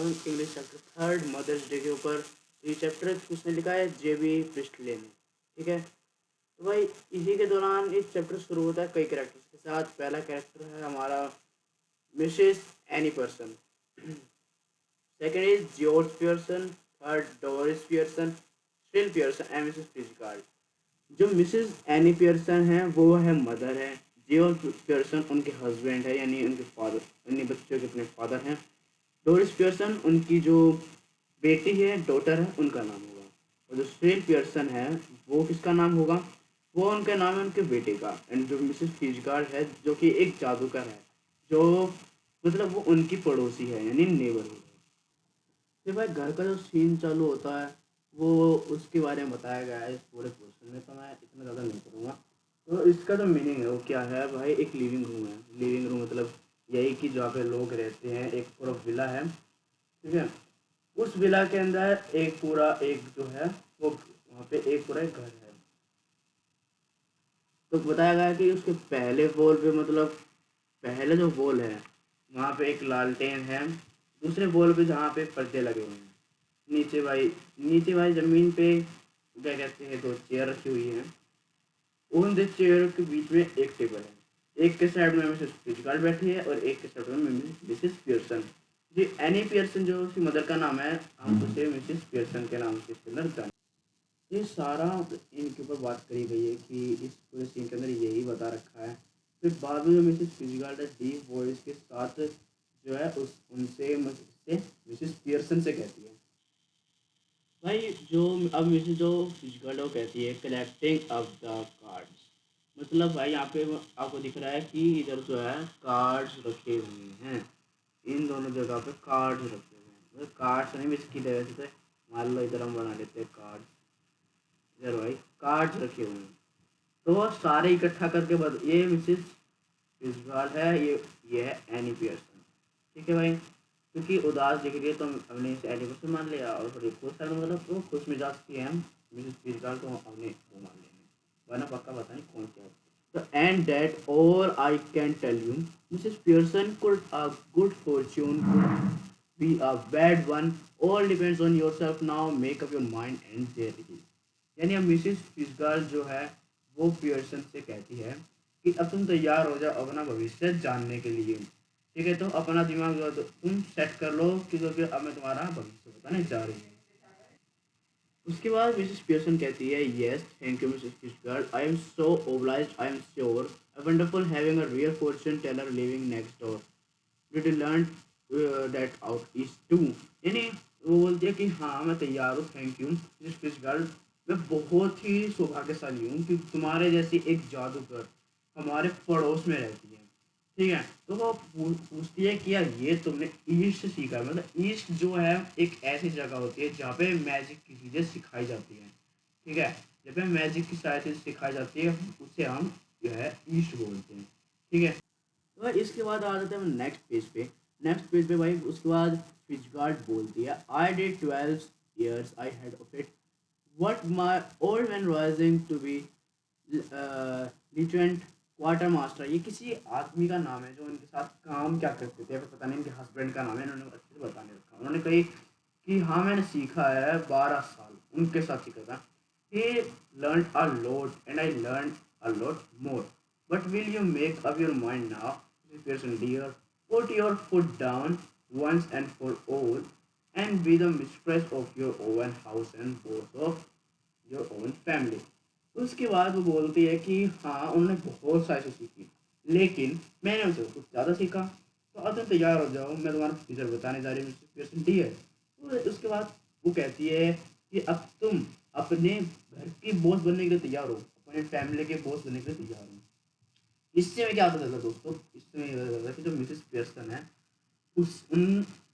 हूँ English chapter third mother's day के ऊपर। ये चैप्टर किसने लिखा है? जेबी प्रिस्टले ने। ठीक है, तो भाई इसी के दौरान इस चैप्टर शुरू होता है कई कैरेक्टर्स के साथ। पहला कैरेक्टर है हमारा Mrs Annie Pearson, second is George Pearson, third Doris Pearson, Cyril Pearson and Mrs Fitzgerald. जो मिसेस एनी पियर्सन है वो है मदर है, जॉर्ज पियर्सन उनके हस्बैंड है यानी उनके फादर, उन्हीं बच्चों के अपने फादर हैं। डोरिस पियर्सन उनकी जो बेटी है, डॉटर है, उनका नाम होगा। और जो स्टिल पियर्सन है वो किसका नाम होगा? वो उनका नाम है उनके बेटे का। एंड जो मिसेस फिजगार्ड है जो कि एक जादूगर है, जो मतलब वो उनकी पड़ोसी है यानी नेबर है। फिर भाई घर का जो सीन चालू होता है वो उसके बारे में बताया गया है इस पूरे पोर्शन में, तो मैं इतना ज़्यादा नहीं करूँगा। तो इसका जो मीनिंग है वो क्या है भाई? एक लिविंग रूम है। लिविंग रूम मतलब यही कि जहाँ पे लोग रहते हैं, एक पूरा विला है। ठीक है, उस विला के अंदर एक पूरा एक जो है वो वहाँ पे एक पूरा एक घर है। तो बताया गया है कि उसके पहले वॉल पे मतलब पहले जो वॉल है वहाँ पे एक लालटेन है। दूसरे वॉल पे जहाँ पे पर्दे लगे हुए हैं, नीचे भाई ज़मीन पे क्या कहते हैं, दो चेयर रखी हुई हैं। उन दो चेयर के बीच में एक टेबल है। एक के साइड में मिसेस फिजगार्ड बैठी है और एक के साइड में मिसेस पियर्सन। जी एनी पियर्सन जो उसकी मदर का नाम है, हम उसे मिसेस पियर्सन के नाम से इसके अंदर जाने। ये सारा इनके ऊपर बात करी गई है कि इस पूरे सीन के अंदर यही बता रखा है। फिर बाद में जो मिसेस फिजगार्ड है डीप वॉइस के साथ जो है उस उनसे मिसेस पियर्सन से कहती है भाई जो अब मिसेस जो फिजगार्ड वो कहती है कलेक्टिंग ऑफ द कार्ड्स। मतलब भाई यहाँ पे आपको दिख रहा है कि इधर जो है कार्ड्स रखे हुए हैं। इन दोनों जगह पे कार्ड्स रखे हुए हैं, मतलब कार्ड्स नहीं मिस की तरह से। मान लो इधर हम बना लेते हैं कार्ड्स, इधर भाई कार्ड्स रखे हुए हैं। तो वो सारे इकट्ठा करके बद ये मिसेस फिजगार्ड है, ये है एनी पियर्सन। ठीक है भाई, क्योंकि उदास दिख रही है तो हमने इसे एनी पियर्सन मान लिया, और थोड़ी खुश है मतलब तो खुश मिजाज की है हम मिसेस फिजगार्ड, तो हमने वो मान लेंगे, वरना पक्का पता नहीं कौन क्या है। तो and that all I can tell you, Mrs. Pearson, could a good fortune could be a bad one. All depends on yourself now. Make up your mind and there it is. यानी अब Mrs फिजगार्ड जो है वो Pearson से कहती है कि अब तुम तैयार हो जाओ अपना भविष्य जानने के लिए। ठीक है, तो अपना दिमाग जो है तो तुम सेट कर लो कि क्योंकि अब मैं तुम्हारा भविष्य बताने जा रही हूँ। उसके बाद मिसेस पियर्सन कहती है यस थैंक यू मिसेस फिशगर्ल, I am so obliged, I am sure a wonderful having a real fortune teller living next door, did you learn that out is too. यानी वो बोलती है कि हाँ मैं तैयार हूँ, थैंक यू मिसेस फिशगर्ल, मैं बहुत ही सौभाग्यशाली हूँ कि तुम्हारे जैसी एक जादूगर हमारे पड़ोस में रहती है। ठीक है, तो वो पूछती है कि यार ये तुमने ईस्ट से सीखा है? मतलब ईस्ट जो है एक ऐसी जगह होती है जहाँ पे मैजिक की चीज़ें सिखाई जाती हैं। ठीक है, जब पे मैजिक की सारी चीज़ सिखाई जाती है उसे हम जो है ईस्ट बोलते हैं। ठीक है, तो भाई इसके बाद आ जाते हैं हम नेक्स्ट पेज पे। नेक्स्ट पेज पे भाई उसके बाद फिजगार्ड बोलती है I did 12 years I had of it, what my old man rising to be lieutenant quarter master. ये किसी आदमी का नाम है जो उनके साथ काम क्या करते थे, पता नहीं इनके हस्बैंड का नाम है, इन्होंने अच्छे से बता नहीं रखा। उन्होंने कही कि हाँ मैंने सीखा है 12 साल उनके साथ सीखा था। he learned a lot and I learned a lot more, but will you make up your mind now, Pearson dear? Put your foot down once and for all and be the mistress of your own house and boss of your own family. उसके बाद वो बोलती है कि हाँ उन्होंने बहुत सारी चीज़ सीखी लेकिन मैंने उनसे कुछ ज़्यादा सीखा। तो अब तुम तैयार हो जाओ, मैं तुम्हारा फ्यूचर बताने जा रही हूँ मिस्टर डियर। तो उसके बाद वो कहती है कि अब तुम अपने घर की बॉस बनने के लिए तैयार हो, अपने फैमिली के बॉस बनने के लिए तैयार हो। इससे में क्या होता था दोस्तों, इससे में ये होता था कि जो मिसेस पियर्सन है उस उन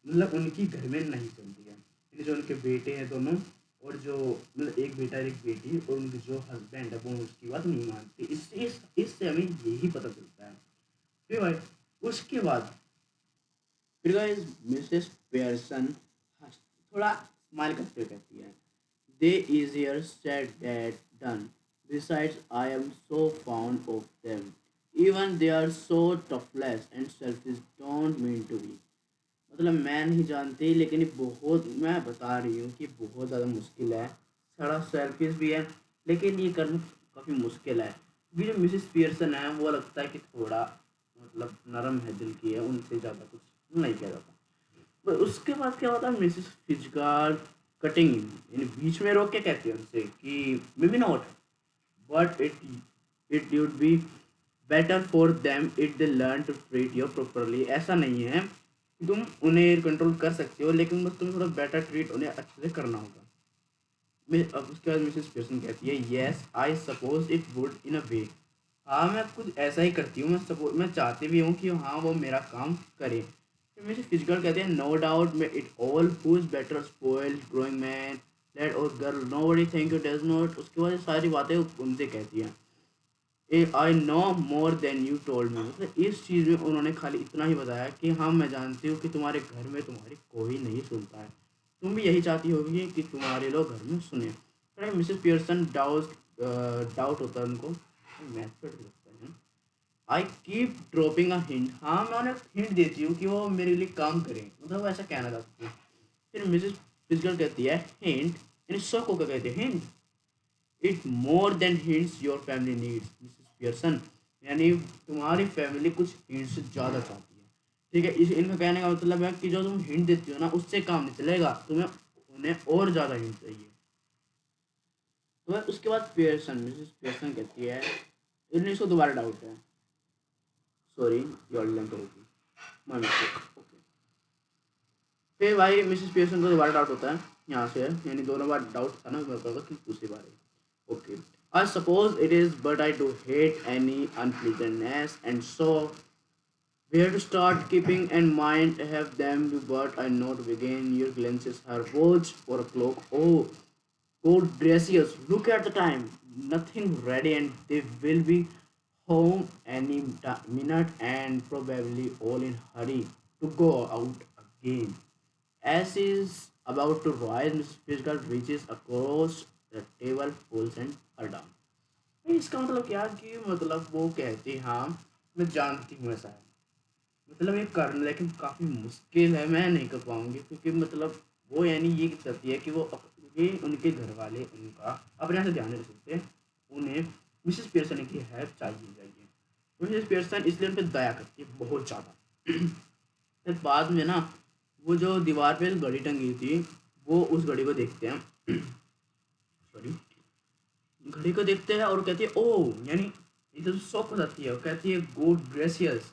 मतलब उनकी घर में नहीं चलती है। यानी जो उनके बेटे हैं दोनों, और जो मतलब एक बेटा और एक बेटी, और उनके जो हस्बैंड है वो उसकी बात नहीं मानते। इससे हमें यही पता चलता है। फिर भाई उसके बाद फिर गाइस मिसेस पियर्सन थोड़ा स्माइल करते हुए कहती है दे easier said that done, besides I am so fond of them, even they are so toughless and selfish, don't mean to be। मतलब मैं नहीं जानती, लेकिन ये बहुत, मैं बता रही हूँ कि बहुत ज़्यादा मुश्किल है, थोड़ा सेल्फिश भी है, लेकिन ये करना काफ़ी मुश्किल है। ये जो मिसेस पियर्सन है वो लगता है कि थोड़ा मतलब नरम है दिल की है, उनसे ज़्यादा कुछ नहीं किया जाता। पर उसके बाद क्या होता है, मिसेस फिजगार्ड कटिंग इन बीच में रोक के कहती है उनसे कि may be not, but it would be better for them it they learn to treat you properly. ऐसा नहीं है कि तुम उन्हें कंट्रोल कर सकते हो, लेकिन बस तुम्हें थोड़ा बेटर ट्रीट उन्हें अच्छे से करना होगा। अब उसके बाद मिसेस पियर्सन कहती है yes I suppose it would in a way. हाँ मैं कुछ ऐसा ही करती हूँ, मैं चाहती भी हूँ कि हाँ वो मेरा काम करे। फिर मिसेस फिजिकल कहते हैं नो डाउट में it all who is better spoiled growing man let और girl nobody think you does not. उसके बाद ये सारी बातें उनसे कहती हैं I know more than you told me. मतलब इस चीज़ में उन्होंने खाली इतना ही बताया कि हाँ मैं जानती हूँ कि तुम्हारे घर में तुम्हारी कोई नहीं सुनता है, तुम भी यही चाहती होगी कि तुम्हारे लोग घर में सुने। तो मिसेस पियर्सन डाउट होता है उनको, मैथड लगता है। I keep dropping a hint, हाँ मैं उन्हें हिंट देती हूँ कि वो मेरे लिए काम करें, मतलब वो ऐसा कहना चाहती है। फिर मिसेस फिजिकल कहती है हिंट, यानी शो को क्या कहते हैं hint, it more than hints your family needs Mrs Pearson. यानी तुम्हारी फैमिली कुछ हिंट से ज़्यादा चाहती है। ठीक है, इस इनका कहने का मतलब है कि जो तुम हिंट देती हो ना उससे काम नहीं चलेगा, तुम्हें उन्हें और ज़्यादा हिंट चाहिए। तो उसके बाद पियर्सन मिसेस पियर्सन कहती है इन्हें इसको दोबारा डाउट है, सॉरी योर लेंथ होगी माय मिस्टेक ओके। फिर भाई मिसेस पियर्सन को दोबारा डाउट होता है यहाँ से, यानी दोनों बार डाउट था ना मेरे को कि दूसरी बार है okay. I suppose it is but I do hate any unpleasantness and so where to start keeping in mind have them but I not begin your glances her watch or a clock. Oh God gracious, look at the time, nothing ready and they will be home any minute and probably all in hurry to go out again. As is about to rise, Mrs. Fitzgerald reaches across the table, pulls and her down. इसका मतलब क्या कि मतलब वो कहती हाँ मैं जानती हूँ ऐसा है, मतलब ये करना लेकिन काफ़ी मुश्किल है, मैं नहीं कर पाऊँगी क्योंकि मतलब वो यानी ये करती है कि वो क्योंकि उनके घर वाले उनका अपने यहाँ से ध्यान नहीं रख सकते, उन्हें मिसेस पियर्सन की हेल्प चाहिए। तो मिसेस पियर्सन इसलिए उन पर दया करती है बहुत ज़्यादा। फिर बाद में ना वो जो दीवार पे घड़ी टंगी थी वो उस घड़ी को देखते हैं, सॉरी घड़ी को देखते हैं और कहती है ओ, यानी इधर शौक हो जाती है, वो कहती है गुड ग्रेसियस,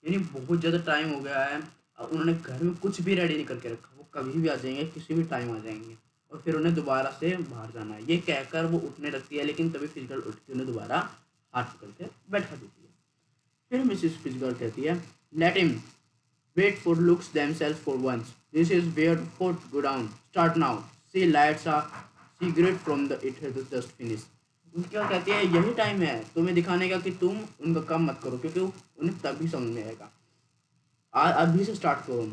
यानी बहुत ज़्यादा टाइम हो गया है, अब उन्होंने घर में कुछ भी रेडी नहीं करके रखा, वो कभी भी आ जाएंगे किसी भी टाइम आ जाएंगे और फिर उन्हें दोबारा से बाहर जाना है। ये कहकर वो उठने लगती है लेकिन तभी फिजिकल उठ के उन्हें दोबारा हाथ पकड़ के बैठा देती है। फिर मिसेस फिजिकल कहती है let him wait for looks themselves for once. This is where foot go down. Start now. She lights a cigarette from the it has just finished. उनकी क्या कहती है यही टाइम है तुम्हें दिखाने का कि तुम उनका काम मत करो क्योंकि उन्हें तभी समझ में आएगा, अभी से स्टार्ट करो।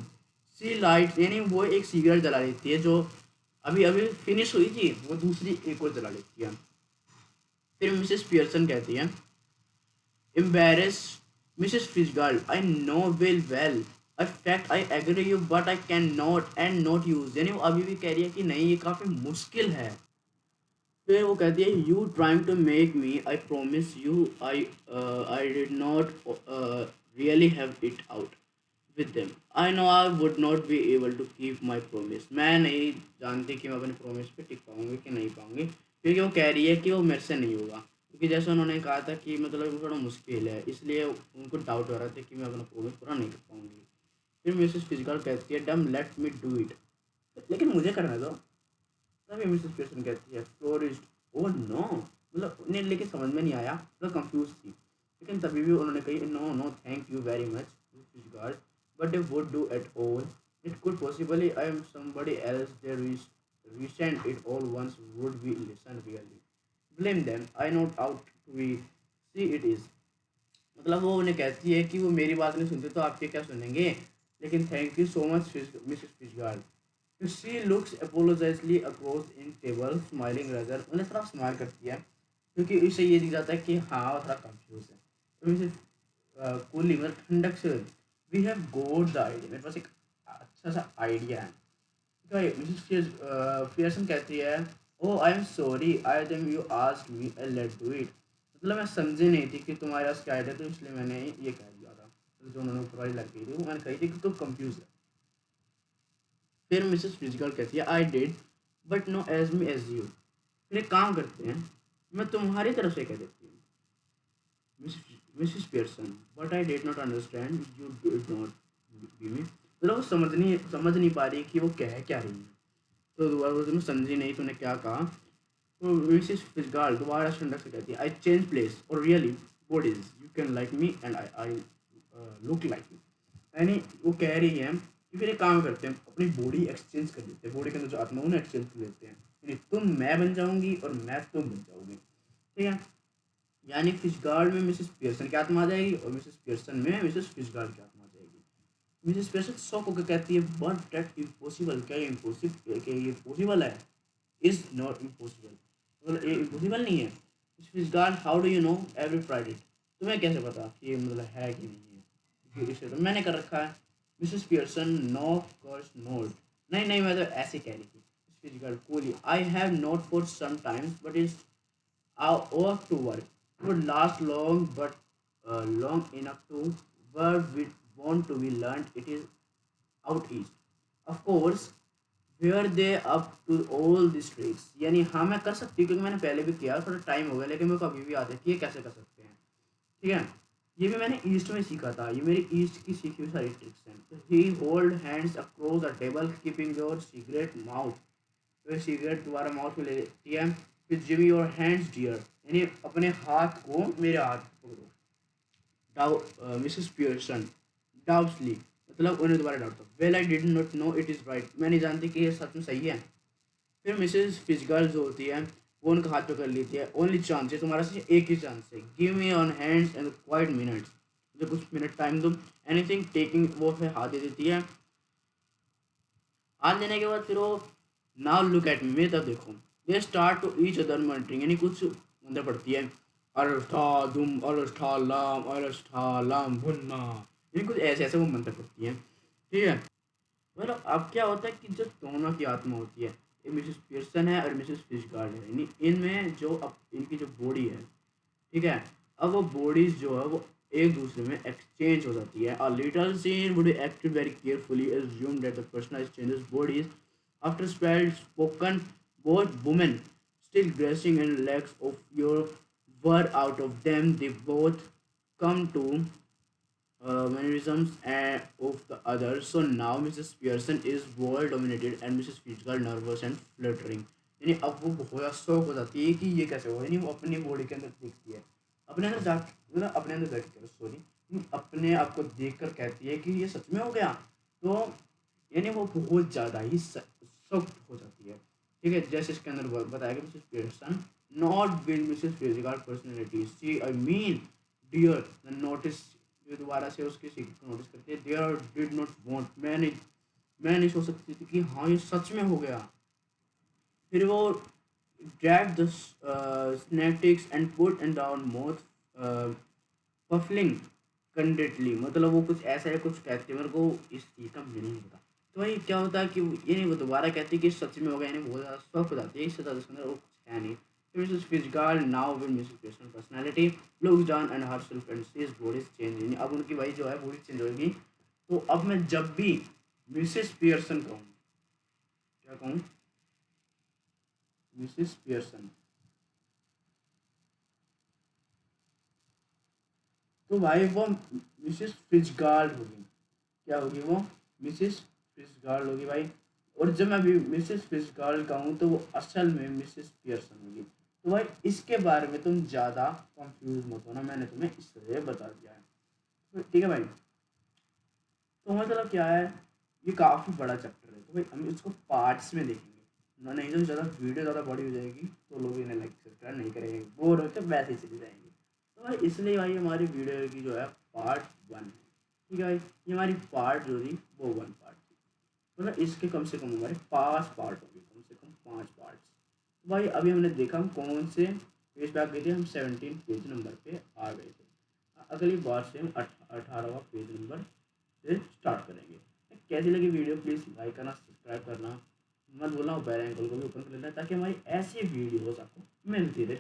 सी लाइट यानी वो एक सिगरेट जला लेती है जो अभी अभी फिनिश हुई थी, वो दूसरी एक और जला लेती है। फिर मिसेस पियर्सन कहती है embarrassed Mrs. Fitzgerald, I know will well. In fact, I agree you, but I cannot and not use. यानी वो अभी भी कह रही है कि नहीं ये काफ़ी मुश्किल है। फिर वो कहती है you trying to make me, I promise you, I did not really have it out with them. I know I would not be able to keep my promise. मैं नहीं जानती कि मैं अपने promise पे टिक पाऊंगी कि नहीं पाऊंगी, क्योंकि वो कह रही है कि वो मेरे से नहीं होगा, क्योंकि जैसे उन्होंने कहा था कि मतलब वो थोड़ा मुश्किल है, इसलिए उनको डाउट हो रहा था कि मैं अपना promise पूरा नहीं कर पाऊंगी। फिर मिसेस फिजिकल कहती है डम लेट मी डू इट, लेकिन मुझे करना दो। तभी मिसेस पियर्सन कहती है फ्लोरिस्ट ओह नो, मतलब उन्हें लेकिन समझ में नहीं आया, मतलब कंफ्यूज थी, लेकिन तभी भी उन्होंने कही no no thank you very much फिजिकल but they would do at all. It could possibly I am somebody else they resent it all once would we listen really. Blame them. I not out to be see it is. मतलब वो उन्हें कहती है कि वो मेरी बात नहीं सुनते तो आपके क्या सुनेंगे, लेकिन thank you so much Mrs Fitzgerald. She looks apologetically across in table smiling rather, उन्हें थोड़ा स्माइल करती है क्योंकि इससे ये दिख जाता है कि हाँ वो थोड़ा कंफ्यूज है। तो मिसेस कूली मतलब ठंडक से we have got the idea, मेरे पास एक अच्छा सा आइडिया है। तो मिसेस पियर्सन कहती है, oh I am sorry I think you asked me I let do it. मतलब मैं समझी नहीं थी कि तुम्हारे पास क्या आइडिया, तो इसलिए मैंने ये कह दिया था। तो जो उन्होंने ऊपर वाली लग गई थी वो मैंने कही थी कि तुम कंफ्यूज है। फिर मिसेस फिजिकल कहती है, I did but no as me as you. फिर एक काम करते हैं, मैं तुम्हारी तरफ से कह देती हूँ Mrs Pearson, but I did not understand you did not be me. मतलब वो समझ नहीं पा रही कि वो कह क्या रही है। तो दोबारा वो तुम्हें समझी नहीं तूने क्या कहा। तो मिसेस फिजगाल दोबारा ठंडक से कहती है, आई चेंज प्लेस और really bodies you can like me and I look like you. यानी वो कह रही है कि फिर एक काम करते हैं, अपनी बॉडी एक्सचेंज कर लेते हैं, बॉडी के अंदर जो आत्मा उन्हें एक्सचेंज कर लेते हैं। यानी तुम मैं बन जाऊंगी और मैं तुम बन जाओगी, ठीक है। यानी फिशगार्ड में मिसेस पियर्सन की आत्मा आ जाएगी और मिसेस पियर्सन में मिसेस फिशगार्ड की आत्मा आ जाएगी। मिसेस पियर्सन शॉक होकर कहती है, बट दैट इम्पॉसिबल, क्या ये इम्पॉसिबल, क्या ये पॉसिबल है? इज नॉट इम्पॉसिबल, मतलब ये इम्पॉसिबल नहीं है। Mrs Fitzgerald, how do you know every Friday, तुम्हें कैसे पता कि ये मतलब है कि नहीं है? क्योंकि इसे तो मैंने कर रखा है। Mrs Pearson, no course not, नहीं नहीं मैं तो ऐसे कह रही थी। Mrs Fitzgerald coolly, I have not for some times but is our work to work would last long, but long enough to where we want to be learned. It is out east, of course, where they up to all these tricks। यानी हाँ मैं कर सकती हूँ क्योंकि मैंने पहले भी किया, थोड़ा टाइम हो गया, लेकिन मेरे को अभी भी याद है कि ये कैसे कर सकते हैं, ठीक है। ये भी मैंने ईस्ट में सीखा था, ये मेरी ईस्ट की सीखी हुई सारी ट्रिक्स हैं। He hold hands across the table keeping your cigarette mouth, तो सिगरेट दोबारा माउथ में ले लेती है। फिर जिम योर हैंड्स डियर, यानी अपने हाथ को मेरे हाथ को पकड़ो। डाउ मिसेस पियर्सन डाउटली, मतलब उन्हें दोबारा डाउट था, well I did not know it is right, मैं नहीं जानती कि ये सच में सही है। फिर मिसेस फिजगल जो होती है वो उनका हाथ पकड़ लेती है, ओनली चांस है तुम्हारा, सिर्फ एक ही चांस है, give me on hands and quite minutes, मुझे कुछ मिनट टाइम दो। एनीथिंग टेकिंग, वो फिर हाथ दे देती है। हाथ देने के बाद फिर वो, नाउ लुक एट मी, तब देखो, they start to each other monitoring, यानी कुछ अंदर पड़ती है, अरस्ठादुम अरस्ठालाम अरस्ठालाम भुन्ना, यानी कुछ ऐसे ऐसे वो मंत्र पड़ती है, ठीक है। मतलब अब क्या होता है कि जो दोनों की आत्मा होती है, एक मिसेस पियर्सन है और मिसेस फिशगार्ड है, यानी इनमें जो अब इनकी जो बॉडी है, ठीक है, अब वो बॉडीज जो है वो एक दूसरे में एक्सचेंज हो जाती है। A little scene would acted very carefully assume that the person exchanges bodies after spell spoken, both women still dressing and legs of your were out of them, they both come to mannerisms of the other. So now Mrs. Pearson is world dominated and Mrs. Fitzgerald nervous and fluttering। यानी अब वो बहुत ज़्यादा शौक हो जाती है कि ये कैसे हुआ, यानी वो अपनी बॉडी के अंदर देखती है, अपने अंदर जा, मतलब अपने अंदर जाकर, सॉरी, अपने आप को देख कर कहती है कि ये सच में हो गया। तो यानी वो बहुत ज़्यादा ही शॉक्ड हो जाती है, ठीक है। जैसे इसके अंदर बताया कि Mrs Pearson, not with Mrs फिजिकल personality, see I mean dear notice, ये दोबारा से उसके सीक्रेट को नोटिस करते हैं, देयर डिड नॉट वांट, मैं नहीं सोच सकती थी कि हाँ ये सच में हो गया। फिर वो ड्रैग द स्नैटिक्स and put and down mouth puffing contentedly, मतलब वो कुछ ऐसा है, कुछ कहते हैं, मेरे को इस चीज़ का मीनिंग नहीं पता। तो भाई क्या होता है कि ये नहीं, वो दोबारा कहती है कि सच में हो गया, यानी बहुत ज़्यादा शौक हो जाती है, इससे ज़्यादा उसके अंदर वो कुछ है नहीं। फिर Mrs Fitzgerald now with Mrs Pearson personality looks down and herself and sees body change, यानी अब उनकी भाई जो है बॉडी चेंज होगी। तो अब मैं जब भी मिसेस पियर्सन कहूँ, क्या कहूँ, मिसेस पियर्सन, तो भाई वो मिसेस फिजगार्ड होगी। क्या होगी वो? मिसेस फिजगार्ड होगी भाई। और जब मैं अभी मिसेस फिजगार्ड कहूँ तो वो असल में मिसेस पियर्सन होगी। तो भाई इसके बारे में तुम ज़्यादा कंफ्यूज मत होना, मैंने तुम्हें इसलिए बता दिया है, तो ठीक है भाई। तो मतलब क्या है, ये काफ़ी बड़ा चैप्टर है, तो भाई हम इसको पार्ट्स में देखेंगे ना, नहीं तो ज़्यादा वीडियो ज़्यादा बड़ी हो जाएगी तो लोग इन्हें लाइक सब्सक्राइब नहीं करेंगे, बोर होकर वैसे ही चले जाएंगे। तो भाई इसलिए भाई हमारी वीडियो की जो है पार्ट 1 है, ठीक है भाई। ये हमारी पार्ट जो थी वो 1 पार्ट थी, मतलब इसके कम से कम हमारे 5 पार्ट होंगे, कम से कम 5 पार्ट्स। तो भाई अभी हमने देखा हम कौन से पेज पे आ गए थे, हम 17 पेज नंबर पे आ गए थे। अगली बार से हम 18वां पेज नंबर से स्टार्ट करेंगे। कैसी लगी वीडियो प्लीज़ लाइक करना, सब्सक्राइब करना मत भूलना, और बेल आइकन को भी ओपन कर लेना ताकि हमारी ऐसी वीडियोस आपको मिलती रहे।